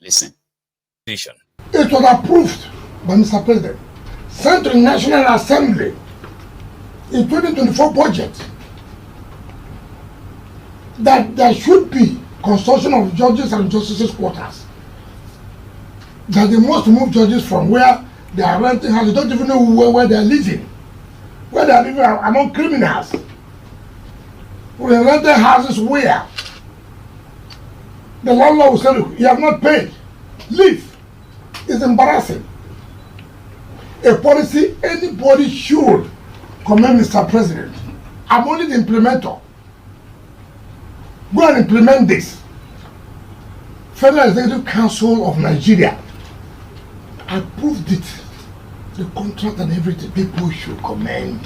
Listen. Vision. It was approved by Mr. President, sent to the National Assembly in 2024 budget that there should be construction of judges and justices quarters. That they must move judges from where they are renting houses. They don't even know where they are living. Where they are living among criminals. We rented houses where the landlord will say, look, you have not paid. Leave. It's embarrassing. A policy anybody should commend Mr. President. I'm only the implementer. Go and implement this. Federal Executive Council of Nigeria approved it. The contract and everything. People should commend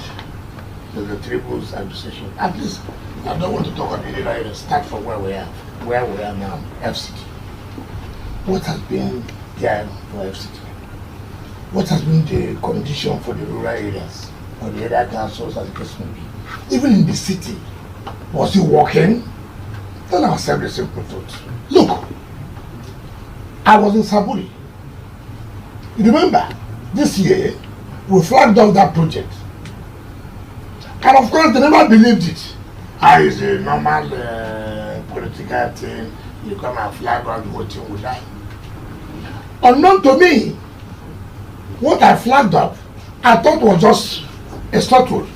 the Tinubu's administration. At least, I don't want to talk about it. I start from where we are now, FCT. What has been there for FCT? What has been the condition for the rural areas or the other councils as the case may be? Even in the city, was it working? Then I'll say the simple truth. Look, I was in Saburi. You remember, this year, we flagged off that project. And of course, they never believed it. How is a normal political thing? You come and flag on voting with that. Unknown to me, what I flagged up, I thought was just a struggle.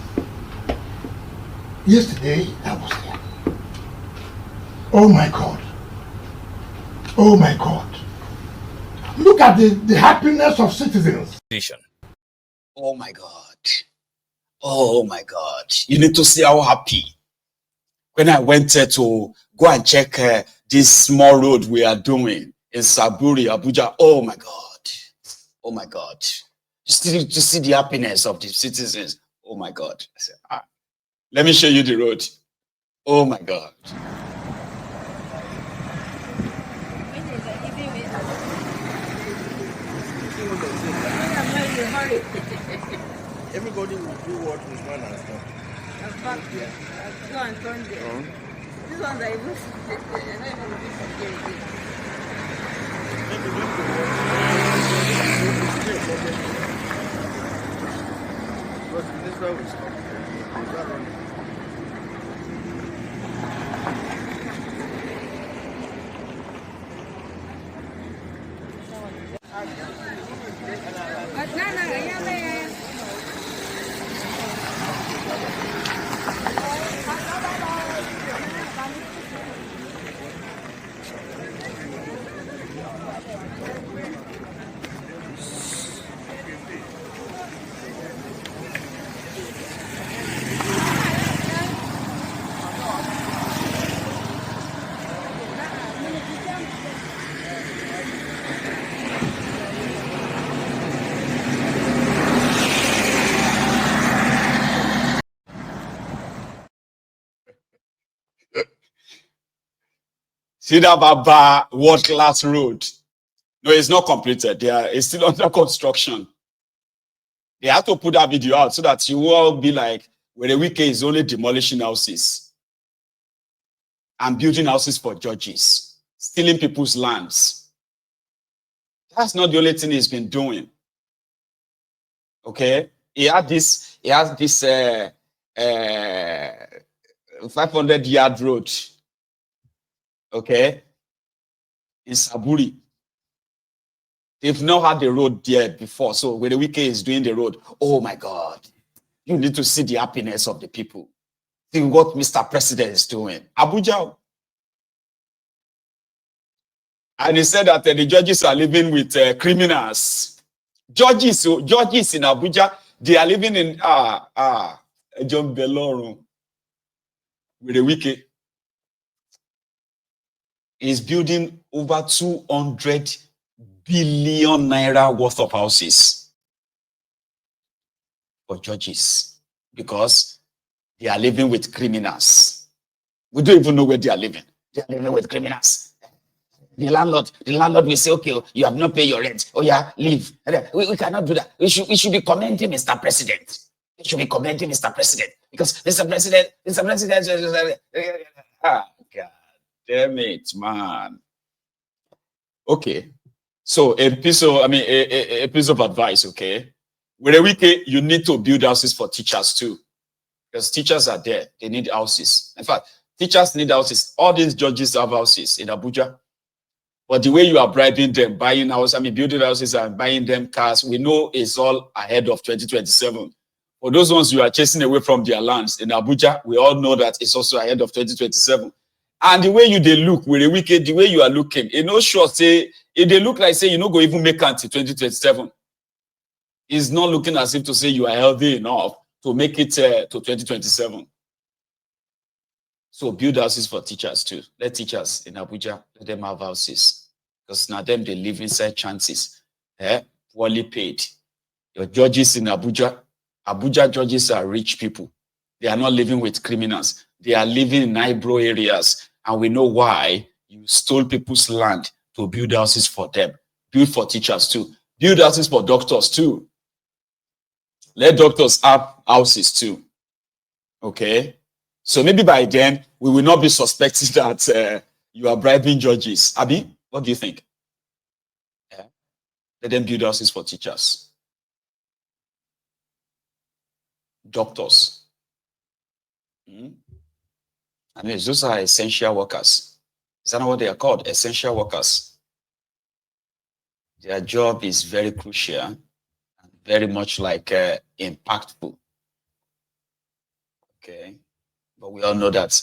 Yesterday, I was there. Oh my God. Oh my God. Look at the happiness of citizens. Vision. Oh my God. Oh my God. You need to see how happy. When I went to go and check this small road we are doing in Saburi, Abuja. Oh my God. Oh my God. Just to see the happiness of the citizens. Oh my God. I said, let me show you the road. Oh my God. Everybody will do what we want and stuff. Go and turn there. This one's are even This way we stop. See that Baba world-class road? No, it's not completed. It's still under construction. They have to put that video out so that you will be like, where the Wike is only demolishing houses and building houses for judges, stealing people's lands. That's not the only thing he's been doing. Okay? He has this 500-yard road. Okay? In Saburi. They've not had the road there before. So when the Wike is doing the road, oh my God. You need to see the happiness of the people. See what Mr. President is doing. Abuja. And he said that the judges are living with criminals. Judges in Abuja, they are living in John Beloro with the Wike. Is building over 200 billion naira worth of houses for judges because they are living with criminals. We don't even know where they are living. They are living with criminals. The landlord will say, okay, you have not paid your rent. Oh yeah, leave. We cannot do that. We should be commending Mr. President. We should be commending Mr. President because Mr. President. God damn it, man. Okay. So a piece of advice, okay? With a week, you need to build houses for teachers too. Because teachers are there. They need houses. In fact, teachers need houses. All these judges have houses in Abuja. But the way you are bribing them, buying houses, building houses and buying them cars, we know it's all ahead of 2027. For those ones you are chasing away from their lands in Abuja, we all know that it's also ahead of 2027. And the way they look, with a wicked, the way you are looking, sure say, if they look like, say, you go even make until 2027. It's not looking as if to say you are healthy enough to make it to 2027. So build houses for teachers too. Let teachers in Abuja, let them have houses. Because now them, they live inside chances. Poorly paid. Your judges in Abuja judges are rich people. They are not living with criminals. They are living in eyebrow areas. And we know why. You stole people's land to build houses for them. Build for teachers too. Build houses for doctors too. Let doctors have houses too. Okay? So maybe by then, we will not be suspecting that you are bribing judges. Abi, what do you think? Yeah. Let them build houses for teachers. Doctors. Those are essential workers. Is that not what they are called? Essential workers. Their job is very crucial and very much like impactful. Okay. But we all know that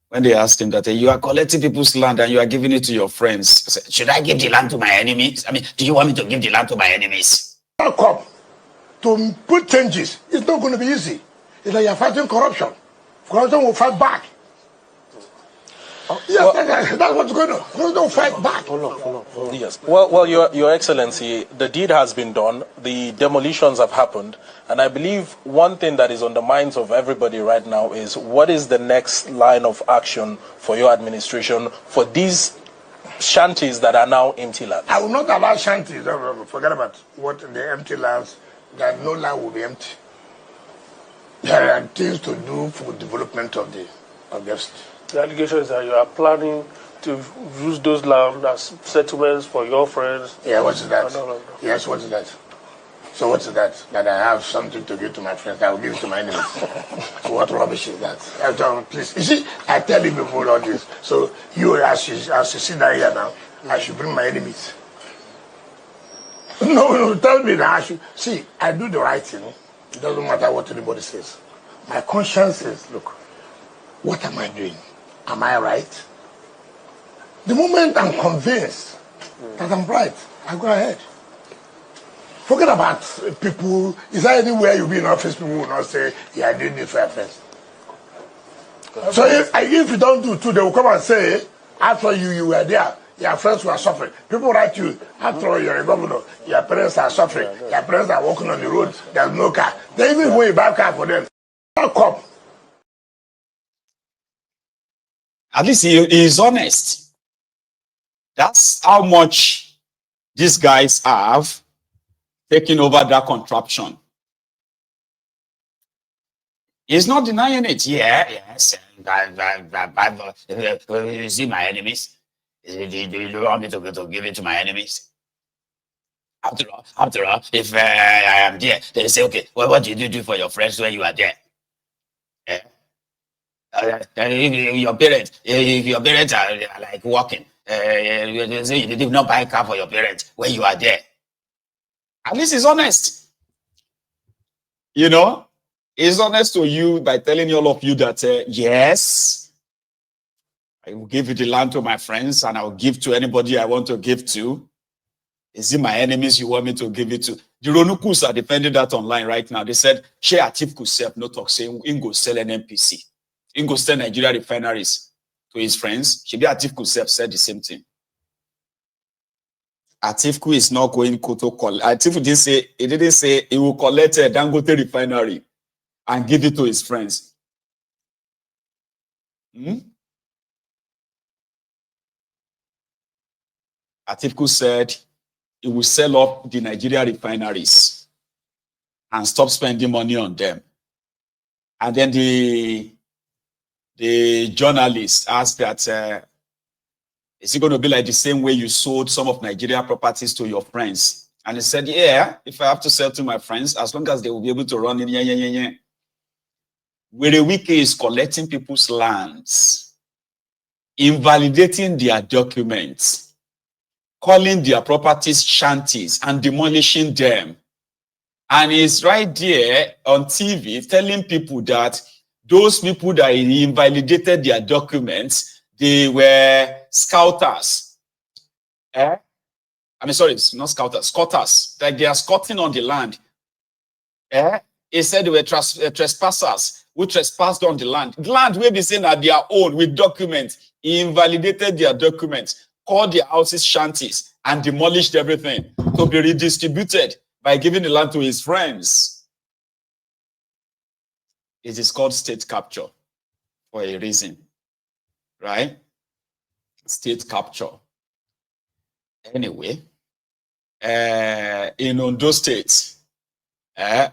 when they ask him that you are collecting people's land and you are giving it to your friends, should I give the land to my enemies? Do you want me to give the land to my enemies? Come to put changes. It's not going to be easy. It's like you're fighting corruption. Corruption will fight back. Yes, that's what's going on. Corruption will fight back. Yes. Well, Your Excellency, the deed has been done. The demolitions have happened. And I believe one thing that is on the minds of everybody right now is what is the next line of action for your administration for these shanties that are now empty lands? I will not allow shanties. Forget about what the empty lands, that no land will be empty. There are things to do for development of the state. The allegation is that you are planning to use those land as settlements for your friends. Yeah, what is that? No. Yes, what is that? So what's that? That I have something to give to my friends, I will give it to my enemies. So what rubbish is that? Please, you see, I tell you before all this. So you, as you sit down here now, I should bring my enemies. No, tell me that I should. See, I do the right thing. It doesn't matter what anybody says. My conscience says, look, what am I doing? Am I right? The moment I'm convinced that I'm right, I go ahead. Forget about people. Is there anywhere you'll be in office, people will not say, yeah, I doing this for your friends. So if you don't do too, they will come and say, after you were there, your friends were suffering. People write you, after all, you're a governor, your parents are suffering, your parents are walking on the road, there's no car. They even when you buy a car for them, don't come. At least he is honest. That's how much these guys have taken over that contraption. He's not denying it. Yes. You see my enemies? Do you want me to give it to my enemies? After all, if I am there, they say, okay, well, what did you do for your friends when you are there? If your parents are like walking, you say you did not buy a car for your parents when you are there. At least he's honest. He's honest to you by telling all of you that, yes, I will give you the land to my friends and I will give to anybody I want to give to. Is it my enemies you want me to give it to? The Ronukus are defending that online right now. They said, Shea Atif Kusef no talk saying Ingo sell an NPC. Ingo sell Nigeria refineries to his friends. Shebi Atif Kusef said the same thing. Atiku is not going to collect. Atiku didn't say he will collect a Dangote refinery and give it to his friends. Atiku said he will sell up the Nigeria refineries and stop spending money on them. And then the journalist asked that is it going to be like the same way you sold some of Nigeria properties to your friends? And he said, yeah, if I have to sell to my friends, as long as they will be able to run in, Where Wike is collecting people's lands, invalidating their documents, calling their properties shanties and demolishing them. And he's right there on TV telling people that those people that invalidated their documents, they were scouters. I mean, sorry, it's not scouters, squatters. Like they are squatting on the land. He said they were trespassers who trespassed on the land. The land will be seen at their own with documents. He invalidated their documents, called their houses shanties, and demolished everything to be redistributed by giving the land to his friends. It is called state capture for a reason, right? State capture. Anyway, in Ondo State, they're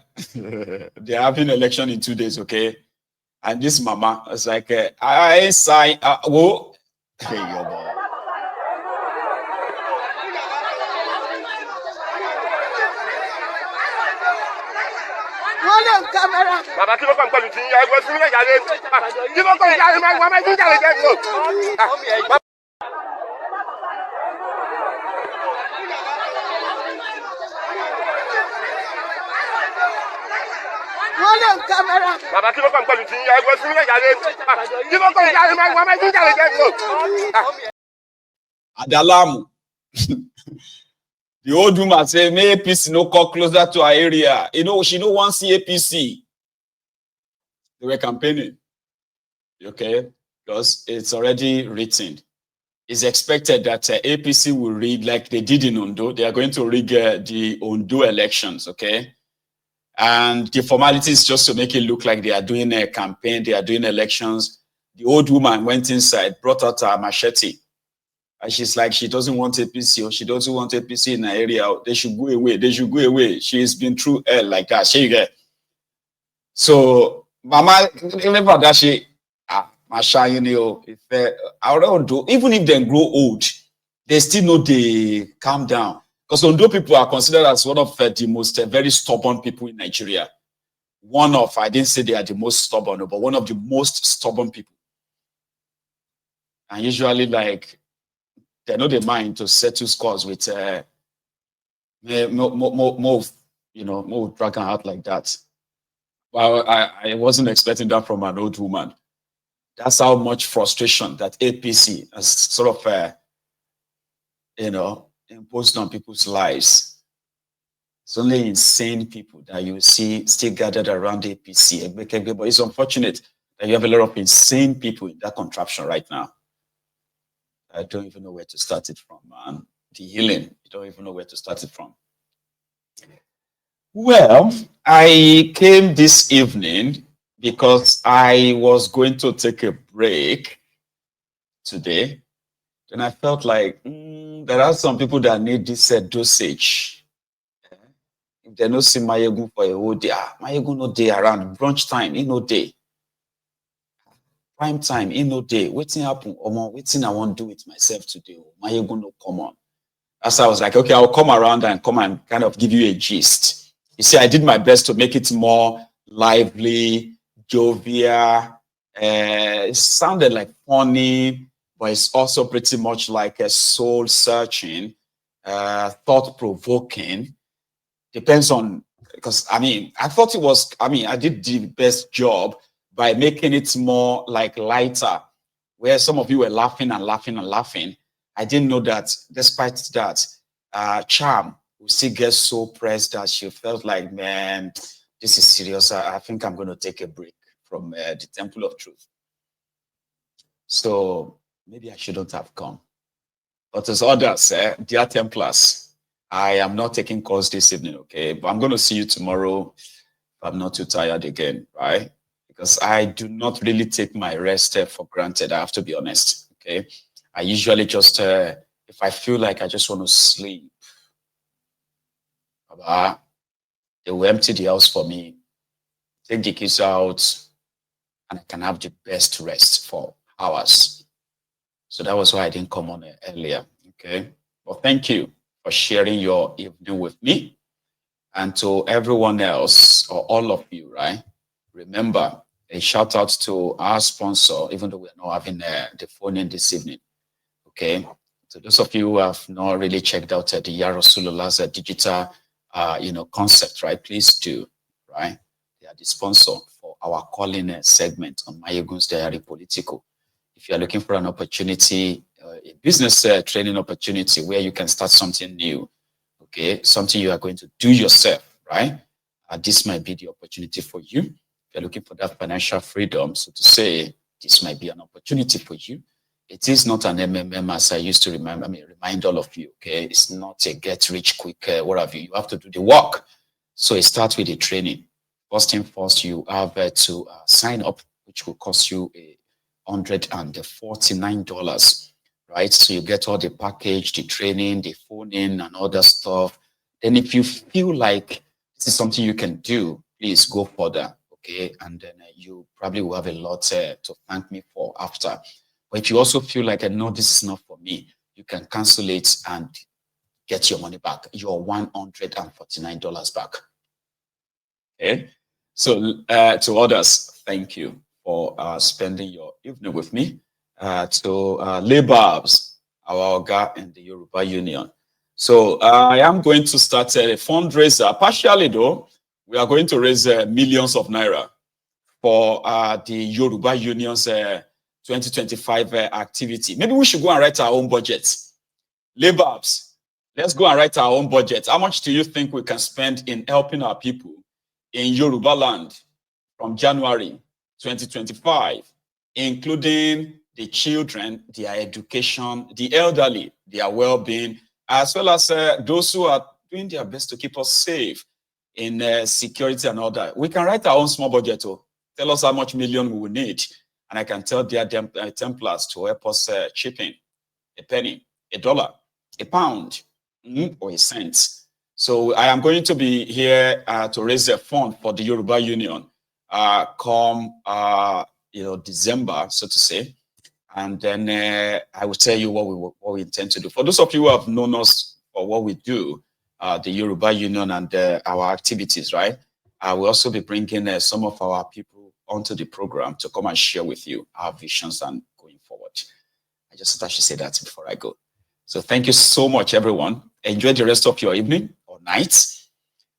having election in 2 days, okay? And this mama was like, I sign, whoa. Hey, yo, boy. Bàbá kí ló kàn pẹ̀lú tí ẹgbẹ́ sí ilé ìyáde kí ló kàn ìyáde máa wọ́n máa ń jíjà lè jẹ́ ìlú. Bàbá kí ló kàn pẹ̀lú tí ẹgbẹ́ sí ilé ìyáde kí ló kàn ìyáde máa wọ́n máa ń jíjà lè jẹ́ ìlú. Adalamu. The old woman said, may APC no come closer to our area. You know, she don't want to see APC. They were campaigning. Okay? Because it's already written. It's expected that APC will rig like they did in Ondo. They are going to rig the Ondo elections, okay? And the formality is just to make it look like they are doing a campaign, they are doing elections. The old woman went inside, brought out her machete. And she's like, she doesn't want APC, or she doesn't want APC in her area. They should go away. They should go away. She's been through hell like that. She get. So, Mama, remember that she, Masha, you know, I don't do, even if they grow old, they still know they calm down. Because Ondo people are considered as one of the most very stubborn people in Nigeria. One of, I didn't say they are the most stubborn, but one of the most stubborn people. And usually, like, they know the mind to settle scores with more dragon out like that. Well, I wasn't expecting that from an old woman. That's how much frustration that APC has sort of, imposed on people's lives. It's only insane people that you see still gathered around APC. But it's unfortunate that you have a lot of insane people in that contraption right now. I don't even know where to start it from, man. The healing, you don't even know where to start it from. Well, I came this evening because I was going to take a break today. And I felt like there are some people that need this dosage. If they don't see Mayegun for a whole day, Mayegun no day around brunch time, no day. Prime time, no day. Waiting happen, waiting I won't do it myself today. Mayegun no come on. As I was like, okay, I'll come around and come and kind of give you a gist. You see, I did my best to make it more lively, jovial. It sounded like funny, but it's also pretty much like a soul-searching, thought-provoking. Depends on, because, I thought it was, I did the best job by making it more like lighter, where some of you were laughing and laughing and laughing. I didn't know that despite that, Charm will still get so pressed that she felt like, man, this is serious. I think I'm going to take a break from the Temple of Truth. So maybe I shouldn't have come. But as others, dear Templars, I am not taking calls this evening, okay? But I'm going to see you tomorrow if I'm not too tired again, right? Because I do not really take my rest for granted, I have to be honest, okay? I usually just, if I feel like I just want to sleep, they will empty the house for me, take the kids out, and I can have the best rest for hours. So that was why I didn't come on earlier. Okay. Well, thank you for sharing your evening with me. And to everyone else, or all of you, right? Remember, a shout out to our sponsor, even though we're not having the phone in this evening. Okay. So those of you who have not really checked out the Yarosulula's digital, concept, right? Please do, right? They are the sponsor for our calling segment on Mayegun's Diary Political. If you are looking for an opportunity, a business training opportunity where you can start something new, okay, something you are going to do yourself, right? This might be the opportunity for you. If you're looking for that financial freedom, so to say, this might be an opportunity for you. It is not an MMM as I used to remind all of you, okay? It's not a get rich quick, what have you. You have to do the work. So it starts with the training. First thing first, you have to sign up, which will cost you $149, right? So you get all the package, the training, the phone in and all that stuff. Then if you feel like this is something you can do, please go further, okay? And then you probably will have a lot to thank me for after. But if you also feel like, no, this is not for me, you can cancel it and get your money back, your $149 back. Okay? So to others, thank you for spending your evening with me. To Lababs, our Oga in the Yoruba Union. So I am going to start a fundraiser. Partially though, we are going to raise millions of naira for the Yoruba Union's 2025 activity. Maybe we should go and write our own budget. Lababs, let's go and write our own budget. How much do you think we can spend in helping our people in Yoruba land from January 2025, including the children, their education, the elderly, their well-being, as well as those who are doing their best to keep us safe in security and all that. We can write our own small budget. Tell us how much million we will need. And I can tell their Templars to help us chip in a penny, $1, a pound, or a cent. So I am going to be here to raise a fund for the Yoruba Union come December, so to say. And then I will tell you what we intend to do. For those of you who have known us for what we do, the Yoruba Union and our activities, right? I will also be bringing some of our people onto the program to come and share with you our visions and going forward. I just thought I should say that before I go. So thank you so much, everyone. Enjoy the rest of your evening or night.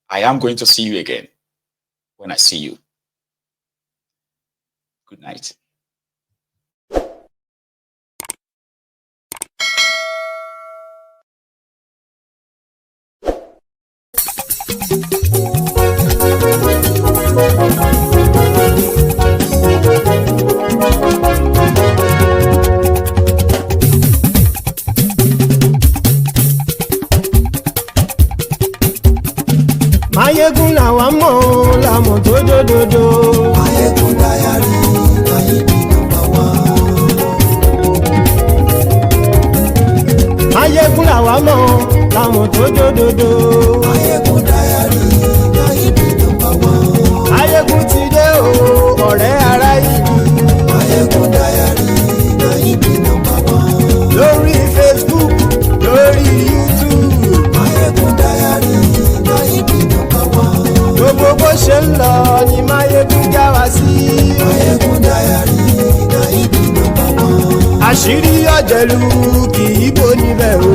I am going to see you again when I see you. Good night. Mayegun làwa mọ̀ làmọ̀ tó dòdòdò. Mayegun Diary Mayegun #1. Mayegun làwa mọ̀ làmọ̀ tó dòdòdò. Mayegun Diary Mayegun #1. Mayegun ti dé o ọ̀rẹ́ ara ìlú. Mayegun Diary Mayegun #1. Lórí Facebook lórí YouTube. Mayegun Diary Mayegun #1. Gbogbo bó ṣe ń lọ ni Mayegun já wa sí. Mayegun Diary Mayegun #1. Àṣírí ọ̀jẹ̀lú kì í bò níbẹ̀ o.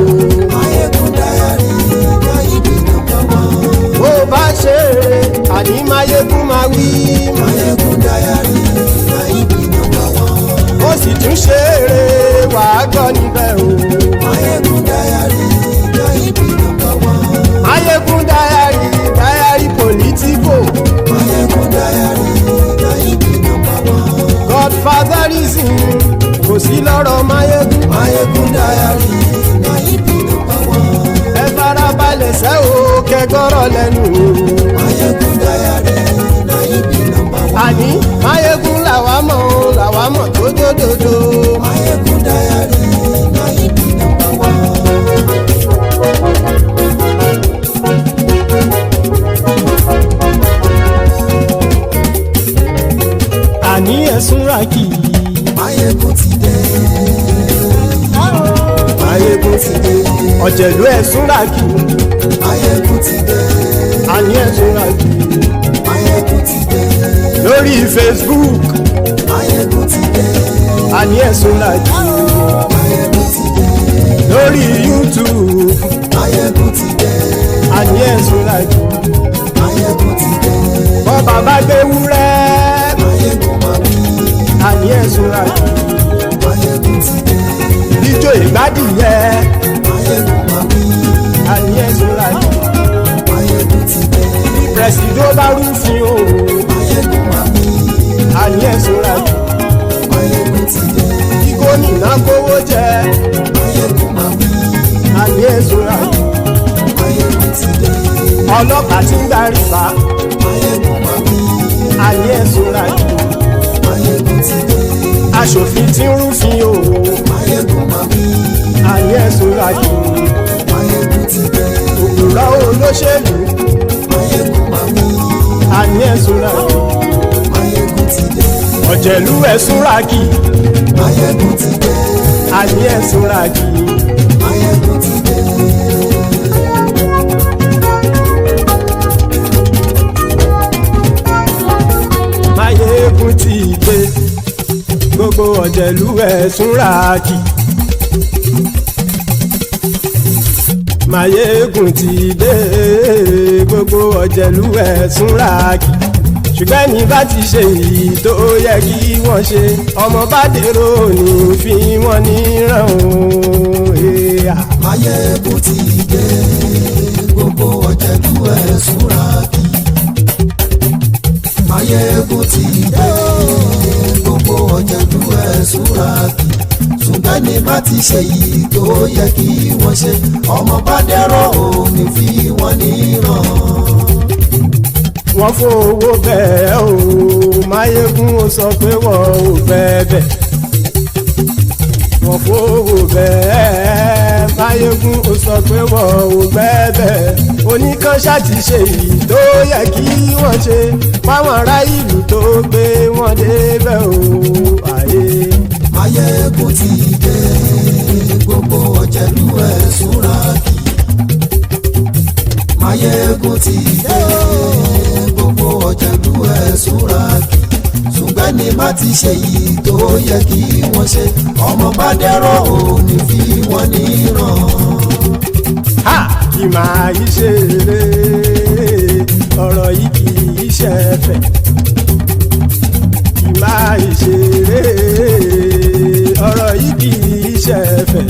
Mayegun Diary Mayegun #1. Bó bá ṣe eré àní Mayegun máa wí. Mayegun Diary Mayegun #1. Ó sì tún ṣe eré wàá gbọ́ níbẹ̀ o. Mayegun Diary Mayegun #1. Mayegun Diary Political. Mayegun Diary Mayegun #1. Godfatherism kò sí lọ́rọ̀ Mayegun. Mayegun Diary Mayegun #1. Ẹ farabalẹ̀ sẹ́ o kẹgọ́rọ̀ lẹ́nu o. Mayegun Diary Mayegun #1. Àní Mayegun làwa mọ̀ tó dòdòdò. Mayegun Diary Mayegun #1. Àní ẹ̀sùn rákì. Mayegun ti dé. ọ̀jẹ̀lú ẹ̀sùn ràkì àní ẹ̀sùn ràkì lórí Facebook àní ẹ̀sùn ràkì lórí YouTube àní ẹ̀sùn ràkì bọ́ bàbá gbé wúrẹ́ àní ẹ̀sùn ràkì ijó ìgbádìyẹ àní ẹ̀sùn ràkì pẹ̀sìdó bá rúfin o àní ẹ̀sùn ràkì kí gómìnà kówó jẹ àní ẹ̀sùn ràkì ọlọ́pàá tí ń darí bá àní ẹ̀sùn ràkì aṣòfin tí ń rúfin o àní ẹ̀sùn ràkì òpùrọ́ olóṣèlú àní ẹ̀sùn ràkì ọ̀jẹ̀lú ẹ̀sùn ràkì àní ẹ̀sùn ràkì. Máyégún ti dé gbogbo ọ̀jẹ̀lú ẹ̀sùn ràkì. Máyégún ti dé gbogbo ọ̀jẹ̀lú ẹ̀sùn ràkì. Ṣùgbọ́n ní bá ti ṣe èyí tó yẹ kí wọ́n ṣe ọmọ bá dèrò ní fi wọ́n níran o. Máyégún ti dé gbogbo ọ̀jẹ̀lú ẹ̀sùn ràkì. Máyégún ti dé gbogbo ọ̀jẹ̀lú ẹ̀sùn ràkì. Ṣùgbọ́n ní bá ti ṣe èyí tó yẹ kí wọ́n ṣe ọmọ bá dèrò ní fi wọ́n níran. Wọ́n fowó bẹ́ẹ̀ o Máyégún ó sọ pé wọ́n ò fẹ́ bẹ̀. Wọ́n fowó bẹ́ẹ̀ Máyégún ó sọ pé wọ́n ò fẹ́ bẹ̀. Oníkan ṣáàtì ṣe èyí tó yẹ kí wọ́n ṣe fáwọn ará ìlú tó gbé wọn débẹ̀ o. Máyégún ti dé gbogbo ọ̀jẹ̀lú ẹ̀sùn ràkì. Máyégún ti dé gbogbo ọ̀jẹ̀lú ẹ̀sùn ràkì. Ṣùgbọ́n ní má ti ṣe yìí tó yẹ kí wọ́n ṣe ọmọ bá dẹ́rọ̀ ò ní fi wọ́n níran. Kì máa yí ṣeré ọ̀rọ̀ yìí kì í ṣẹ̀fẹ̀. Kì máa yí ṣeré ọ̀rọ̀ yìí kì í ṣẹ̀fẹ̀.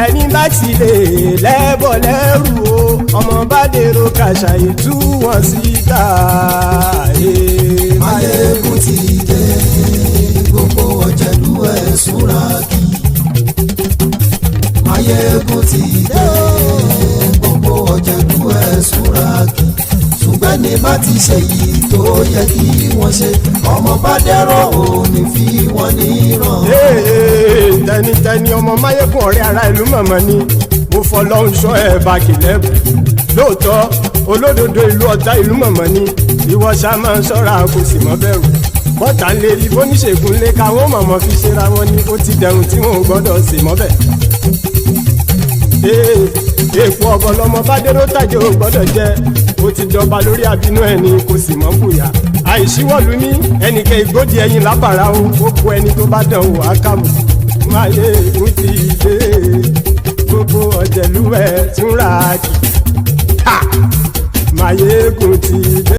Ẹni bá ti lè lẹ́bọ̀ lẹ́rù o ọmọ bá dèrò kàṣà ìtú wọn síta. Máyégún ti dé gbogbo ọ̀jẹ̀lú ẹ̀sùn ràkì. Máyégún ti dé gbogbo ọ̀jẹ̀lú ẹ̀sùn ràkì. Ṣùgbọ́n ní bá ti ṣe yìí tó yẹ kí wọ́n ṣe ọmọ bá dẹ́rọ̀ ò ní fi wọ́n níran. Tẹnitẹni ọmọ Máyégún ọ̀rẹ́ ara ìlú mọ̀mọ́ ni mo fọlọ́hún ṣọ́ ẹ̀ bá kìlẹ́bù. Lóòótọ́ olódodo ìlú ọ̀tá ìlú mọ̀mọ́ ni ìwọ ṣá máa ń ṣọ́ra kò sì mọ́ bẹ̀rù. Bọ́tà ń lè rí bóníṣègùn lé káwọn mọ̀mọ́ fi ṣera wọn ni ó ti dẹrùn tí wọn ò gbọ́dọ̀ sì mọ́ bẹ̀. Èèpo ọ̀bọ lọmọ bá dérò tàjẹ́ ò gbọ́dọ̀ jẹ́ ó ti jọba lórí àbínú ẹni kò sì mọ́ bùyà. Àìsíwọ̀lú ní ẹnìkẹ́ ìgbódì ẹyin lábàrá o ó kó ẹni tó bá dán o àkàmù. Máyégún ti dé gbogbo ọ̀jẹ̀lú ẹ̀sùn ràkì. Máyégún ti dé.